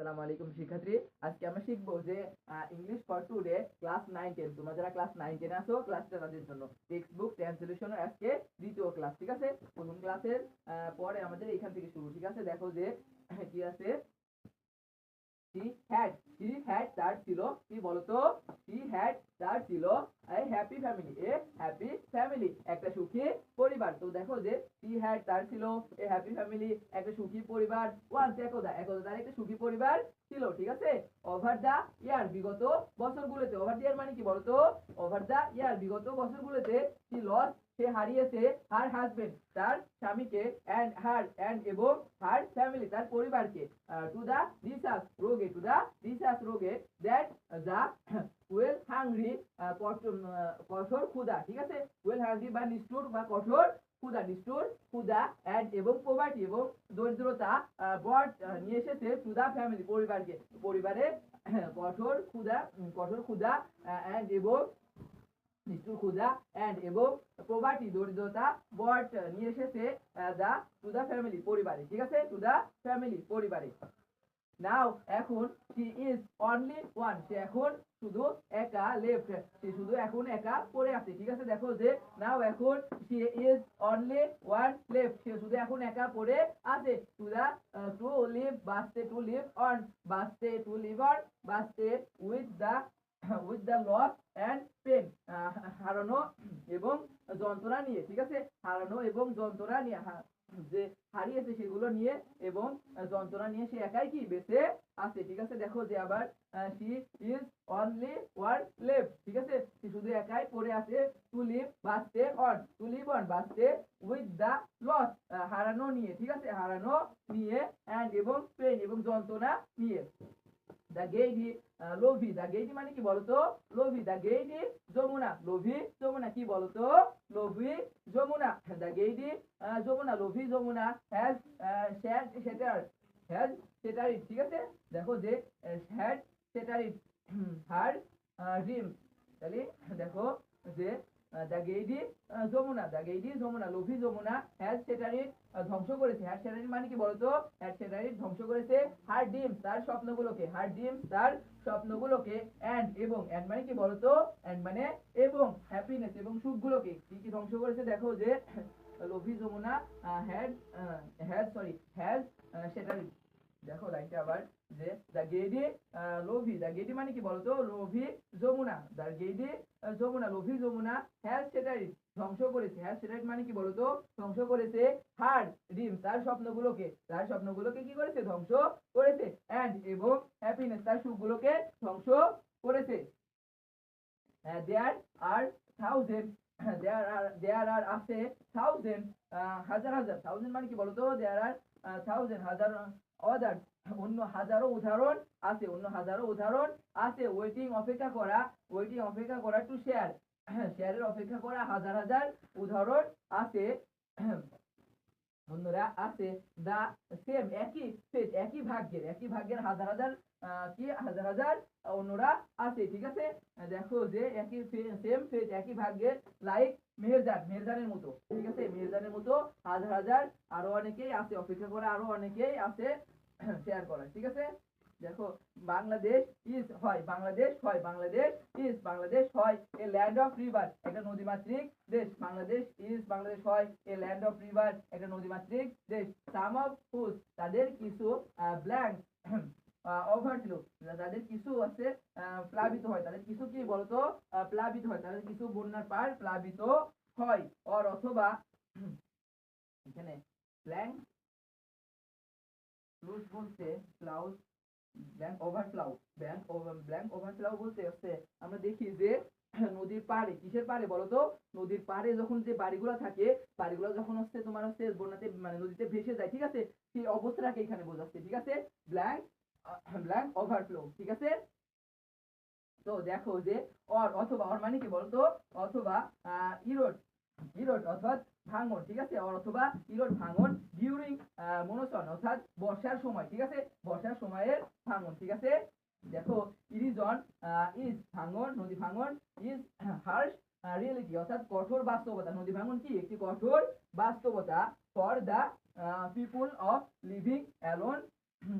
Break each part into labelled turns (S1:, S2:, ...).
S1: আসসালামু আলাইকুম শিক্ষার্থী। আজকে আমরা শিখবো যে ইংলিশ ফর টুডে ক্লাস 9 10। তোমরা যারা ক্লাস 9 10 আছো, ক্লাসটা তাদের জন্য টেক্সট বুক ট্রান্সলেশনের আজকে দ্বিতীয় ক্লাস। ঠিক আছে, প্রথম ক্লাসের পরে আমাদের এখান থেকে শুরু। ঠিক আছে, দেখো যে কি আছে। তার ছিল কি বলতো, তার ছিল হ্যাপি ফ্যামিলি একটা সুখী পরিবার। তো দেখো যে তার ছিল হ্যাপি ফ্যামিলি একটা সুখী পরিবার। একদা তার একটা সুখী পরিবার ছিল। ঠিক আছে, ওভার দা ইয়ার বিগত বছরগুলোতে, ওভার দা ইয়ার মানে কি বলতো, ওভার দা ইয়ার বিগত বছরগুলোতে কি লস সে হারিয়েছে হার হাজবেন্ড তার স্বামীকে, এন্ড এবং হার ফ্যামিলি তার পরিবারকে, টু দা রিসার্চ রোগে দ্যাট দা ওয়েল হাংরি কঠোর ক্ষুধা। ঠিক আছে, ওয়েল হাংরি বা নিষ্ঠুর বা কঠোর ক্ষুধা এন্ড এবং পোভার্টি এবং দরিদ্রতা বট নিয়ে এসেছে টু দা ফ্যামিলি পরিবারকে, পরিবারে কঠোর ক্ষুধা এন্ড এবং নিষ্ঠুর ক্ষুধা এবং পোভার্টি দরিদ্রতা বট নিয়ে এসেছে টু দা ফ্যামিলি পরিবারে। ঠিক আছে, টু দা ফ্যামিলি পরিবারে। নাও এখন she is only one, সে এখন শুধু একা লেফট, সে শুধু এখন একা পড়ে আছে। ঠিক আছে, দেখো যে নাও এখন she is only one left, সে শুধু এখন একা পড়ে আছে। টু দা টু লিভ বাসতে টু লিভ অন বাসতে টু লিভ অন বাসতে with the loss and pain, হারানো এবং যন্ত্রণা নিয়ে। ঠিক আছে, হারানো এবং যন্ত্রণা নিয়ে, যে হারিয়েছে সেগুলো নিয়ে এবং যন্ত্রণা নিয়ে সে একাই কি বেঁচে আছে। ঠিক আছে, দেখো যে আবার she is only one left, ঠিক আছে, সে শুধু একাই পড়ে আছে। টু লিভ বাঁচতে অন বাঁচতে উইথ দা লস, হারানো নিয়ে। ঠিক আছে, হারানো নিয়ে অ্যান্ড এবং পেন এবং যন্ত্রণা নিয়ে। দা গেইডি লোভি, দা গেইডি মানে কি বলতো, লোভি, দা গেইডি যমুনা, লোভি যমুনা কি বলতো, লোভি যমুনা, দা গেইডি যমুনা, লোভি যমুনা হ্যাজ সেটারিড। ঠিক আছে, দেখো যে হ্যাড সেটারিড হার ড্রিম। তাহলে দেখো যে দা গেইডি যমুনা, লোভি যমুনা হ্যাজ সেটারিড ধ্বংস করেছে। হ্যাড সেটারিড মানে কি বলতো, হ্যাড সেটারিড ধ্বংস করেছে হার ড্রিমস তার স্বপ্নগুলোকে, এন্ড এবং, এন্ড মানে কি বলতো, এন্ড মানে এবং, হ্যাপিনেস এবং সুখগুলোকে কি কি ধ্বংস করেছে। দেখো যে লোভি যমুনা হ্যাজ সেটারিড। দেখো লাইনটা আবার যে দা গেইডি লোভি, দা গেইডি মানে কি বলতো, লোভি যমুনা, দা গেইডি যমুনা, লোভি যমুনা হ্যাজ সেটারিড ধ্বংস করেছে। হ্যাজ সেটারিড মানে কি বলতো, ধ্বংস করেছে হার ড্রিম তার স্বপ্নগুলোকে কি করেছে, ধ্বংস করেছে। এন্ড এবং হ্যাপিনেস তার সুখগুলোকে ধ্বংস করেছে। দেয়ার আর থাউজেন্ড আছে থাউজেন্ড, হাজার, থাউজেন্ড মানে কি বলতো, দেয়ার আর থাউজেন্ড হাজার, অদার অন্য হাজারো উদাহরণ আছে ওয়েটিং অপেক্ষা করা টু শেয়ারের অপেক্ষা করা হাজার উদাহরণ আছে অন্যরা আছে। দা সেম একই ভাগ্যের হাজার অন্যরা আছে। ঠিক আছে, দেখো যে একই ভাগ্যের লাইক মেহেরজানের মতো। ঠিক আছে, মেহেরজানের মতো হাজার আরো অনেকেই আছে অপেক্ষা করা, আরো অনেকেই আছে শেয়ার করা। ঠিক আছে, দেখো বাংলাদেশ হয় এ ল্যান্ড অফ রিভার, একটা নদীমাতৃক দেশ। বাংলাদেশ হয় এ ল্যান্ড অফ রিভার, একটা নদীমাতৃক দেশ। সাম অফ হুজ তাদের কিছু ব্ল্যাঙ্ক ওভারফ্লো, তাদের কিছু আছে প্লাবিত হয়, তাদের কিছু কি বলতো প্লাবিত হয়, তাদের কিছু বন্যার পার প্লাবিত হয়। অথবা এখানে ব্ল্যাঙ্ক ফ্লুজ বলতে ক্লাউড ব্ল্যাঙ্ক ওভারফ্লাও বলতে হচ্ছে আমরা দেখি যে নদীর পাড়ে, কিসের পাড়ে বলতো, নদীর পাড়ে যখন যে বাড়িগুলো থাকে, বাড়িগুলো যখন হচ্ছে তোমার হচ্ছে বন্যাতে মানে নদীতে ভেসে যায়। ঠিক আছে, সেই অবস্থাটাকে এখানে বোঝাচ্ছে। ঠিক আছে, ব্ল্যাঙ্ক ওভারফ্লো। ঠিক আছে, তো দেখো যে অথবা মানে কি বলতো, অথবা ইরোড অর্থাৎ ভাঙন। ঠিক আছে, অথবা ইরোড ভাঙন ডিউরিং মনসুন অর্থাৎ বর্ষার সময়। ঠিক আছে, বর্ষার সময়ের ভাঙন। ঠিক আছে, দেখো ইরিজন ইজ ভাঙন, নদী ভাঙন, ইজ হার্শ রিয়েলিটি অর্থাৎ কঠোর বাস্তবতা। নদী ভাঙন কি একটি কঠোর বাস্তবতা for the people of living alone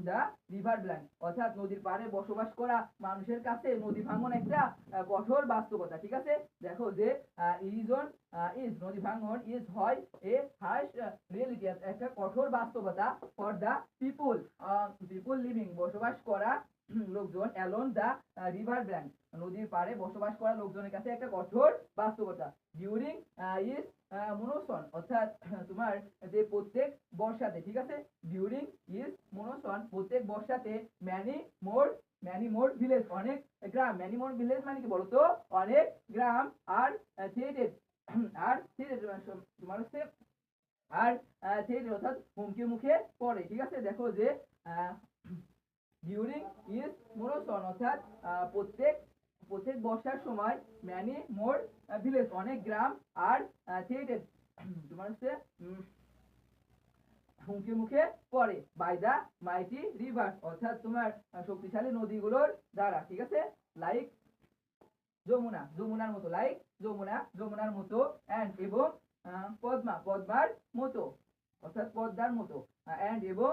S1: the river bank অর্থাৎ নদীর পাড়ে বসবাস করা মানুষের কাছে নদী ভাঙন একটা কঠোর বাস্তবতা। ঠিক আছে, দেখো যে ইরিজন ইজ নদী ভাঙন ইজ হয় এ হার্শ রিয়েলিটি একটা কঠোর বাস্তবতা for the people people living বসবাস করা লোকজন অ্যালং দা রিভার ব্যাঙ্ক নদীর পাড়ে বসবাস করা লোকজনের কাছে একটা কঠোর বাস্তবতা। ডিউরিং ইজ মনসন অর্থাৎ তোমার যে প্রত্যেক বর্ষাতে, ঠিক আছে, ডিউরিং ইজ মনসন প্রত্যেক বর্ষাতে ম্যানি মোর ভিলেজ অনেক গ্রাম, ম্যানি মোর ভিলেজ মানে কি বলতো অনেক গ্রাম আর থ্রেটেড আর তোমার হচ্ছে আর থ্রেটেড অর্থাৎ হুমকির মুখে পড়ে। ঠিক আছে, দেখো যে ডিউরিং ইজ মনসন অর্থাৎ প্রত্যেক বর্ষার সময় ম্যানি মোর ভিলেজ অনেক গ্রাম আর থ্রেটেড তোমার হচ্ছে হুমকির মুখে পড়ে বাই দা মাইটি রিভার অর্থাৎ তোমার শক্তিশালী নদীগুলোর দ্বারা। ঠিক আছে, লাইক যমুনার মতো, লাইক যমুনার মতো অ্যান্ড এবং পদ্মার মতো অর্থাৎ পদ্মার মতো অ্যান্ড এবং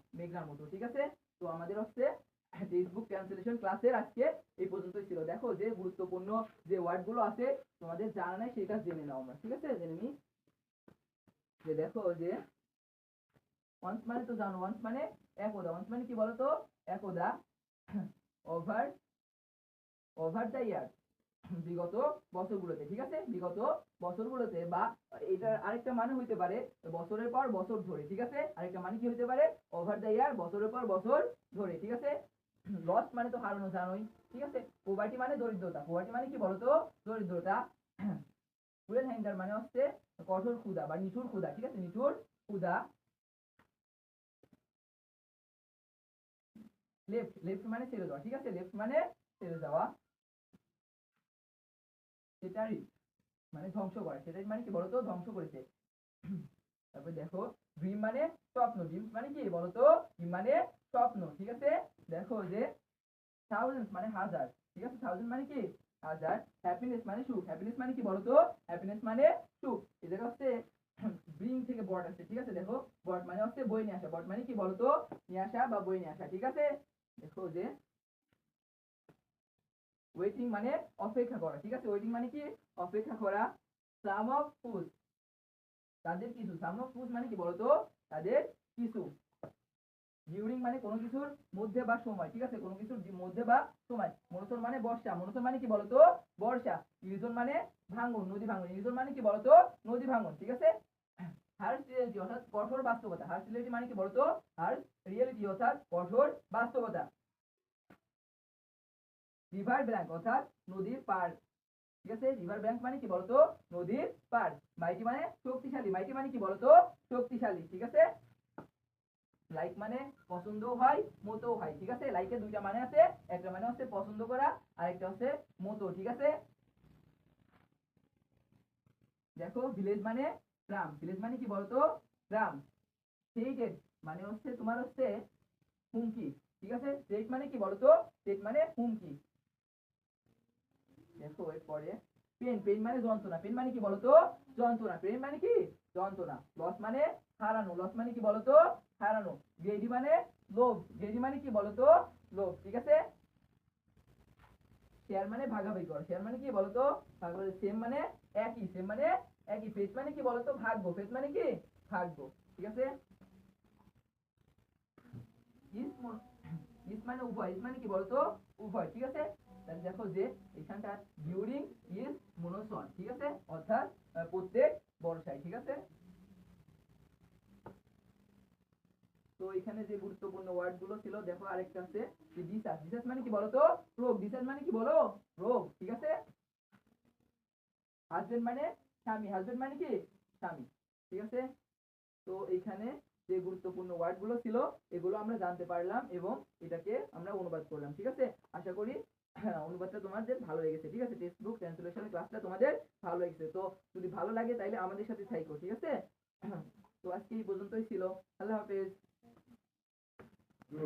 S1: মেঘনার মতো। ঠিক আছে, তো আমাদের হচ্ছে টেক্সটবুক ট্রান্সলেশন ক্লাসের আজকে এই পর্যন্তই ছিল। দেখো যে গুরুত্বপূর্ণ যে ওয়ার্ডগুলো আছে তোমাদের জানা নাই সেটা জেনে নাও আমরা। ঠিক আছে, জেনে নি যে দেখো যে ওয়ান্স মানে তো জানো, ওয়ান্স মানে একদা, ওয়ান্স মানে কি বলতো একদা, ওভার দ্য ইয়ার বিগত বছরগুলোতে। ঠিক আছে, বিগত বছরগুলোতে বা এটার আরেকটা মানে হইতে পারে বছরের পর বছর ধরে। ঠিক আছে, আরেকটা মানে কি হইতে পারে ওভার দ্য ইয়ার বছরের পর বছর ধরে। ঠিক আছে, লস্ট মানে তো হারানো জানোই। ঠিক আছে, পোভার্টি মানে দরিদ্রতা, পোভার্টি মানে কি বলতো দরিদ্রতা। ক্রুয়েল হ্যাঙ্গার মানে হচ্ছে কঠোর ক্ষুধা বা নিঠুর ক্ষুধা। ঠিক আছে, নিঠুর ক্ষুধা। লেফট মানে ছেড়ে দেওয়া। ঠিক আছে, লেফট মানে ছেড়ে দেওয়া। সেটারি মানে ধ্বংস করা, সেটারি মানে কি বলতো ধ্বংস করেছে। তারপর দেখো ড্রিম মানে স্বপ্ন, ড্রিম মানে কি বলতো ড্রিম মানে স্বপ্ন। ঠিক আছে, দেখো যে থাউজেন্ড মানে হাজার। ঠিক আছে, থাউজেন্ড মানে কি হাজার। হ্যাপিনেস মানে সুখ, হ্যাপিনেস মানে কি বলতো হ্যাপিনেস মানে সুখ। এই জায়গা হচ্ছে ব্রিং থেকে বট আছে। ঠিক আছে, দেখো বট মানে হচ্ছে বই নিয়ে আসা, বট মানে কি বলতো নিয়ে আসা বা বই নিয়ে আসা। ঠিক আছে, দেখো যে ওয়েটিং মানে অপেক্ষা করা। ঠিক আছে, ওয়েটিং মানে কি অপেক্ষা করা। সাম অফ ফুড তাদের কিছু, সাম অফ ফুড মানে কি বলতো তাদের কিছু। ডিউরিং মানে কোনো কিছুর মধ্যে বা সময়। ঠিক আছে, কোনো কিছুর মধ্যে বা সময়। মনসুন মানে বর্ষা, মনসুন মানে কি বলতো বর্ষা। ইরিজন মানে ভাঙন, নদী ভাঙন, ইরিজন মানে কি বলতো নদী ভাঙন। ঠিক আছে, হার্শ রিয়েলিটি অর্থাৎ কঠোর বাস্তবতা, হার্শ রিয়েলিটি মানে কি বলতো হার্শ রিয়েলিটি অর্থাৎ কঠোর বাস্তবতা। রিভার ব্যাঙ্ক অর্থাৎ নদীর পাড়। ঠিক আছে, রিভার ব্যাঙ্ক মানে কি বলতো নদীর পাড়। মাইটি মানে শক্তিশালী, মাইটি মানে কি বলতো শক্তিশালী। ঠিক আছে, লাইক মানে পছন্দও হয় মতও হয়। ঠিক আছে, লাইকের দুইটা মানে আছে, একটা মানে হচ্ছে পছন্দ করা আর একটা হচ্ছে মতো। ঠিক আছে, দেখো ভিলেজ মানে গ্রাম, ভিলেজ মানে কি বলতো গ্রাম। স্টেটেড মানে হচ্ছে তোমার হচ্ছে হুমকি। ঠিক আছে, স্টেট মানে কি বলতো স্টেট মানে হুমকি। দেখো এরপরে পেন মানে যন্ত্রণা, পেন মানে কি বলতো যন্ত্রণা, পেন মানে কি যন্ত্রণা। লস মানে হারানো, লস মানে কি বলতো হারানো। গ্রেডি মানে লোভ, গ্রেডি মানে কি বলতো লোভ। ঠিক আছে, শেয়ার মানে ভাগাভাগি করা, শেয়ার মানে কি বলতো ভাগাভাগি। সেম মানে একই, সেম মানে একই। ফেট মানে কি বলতো ভাগ্য, ফেট মানে কি ভাগ্য। ঠিক আছে, ইস মানে উভয়, ইস মানে কি বলতো উভয়। ঠিক আছে, তাহলে দেখো যে এখানটা ডিউরিং ইজ মনসন। ঠিক আছে, অর্থাৎ প্রত্যেক বর্ষায়। ঠিক আছে, তো এখানে যে গুরুত্বপূর্ণ ওয়ার্ড গুলো ছিল দেখো আরেকটা আছে যে ডিসাস, ডিসাস মানে কি বলতো রোগ, ডিসাস মানে কি বলো রোগ। ঠিক আছে, হাজবেন্ড মানে স্বামী, হাজবেন্ড মানে কি স্বামী। ঠিক আছে, তো এইখানে যে গুরুত্বপূর্ণ ওয়ার্ড গুলো ছিল এগুলো আমরা জানতে পারলাম এবং এটাকে আমরা অনুবাদ করলাম। ঠিক আছে, আশা করি অনুবাদটা তোমাদের ভালো লেগেছে। ঠিক আছে, টেক্সট বুক ট্রান্সলেশনের ক্লাসটা তোমাদের ভালো লেগেছে। তো যদি ভালো লাগে তাহলে আমাদের সাথে থাকো। ঠিক আছে, তো আজকে এই পর্যন্তই ছিল। আল্লাহ হাফেজ।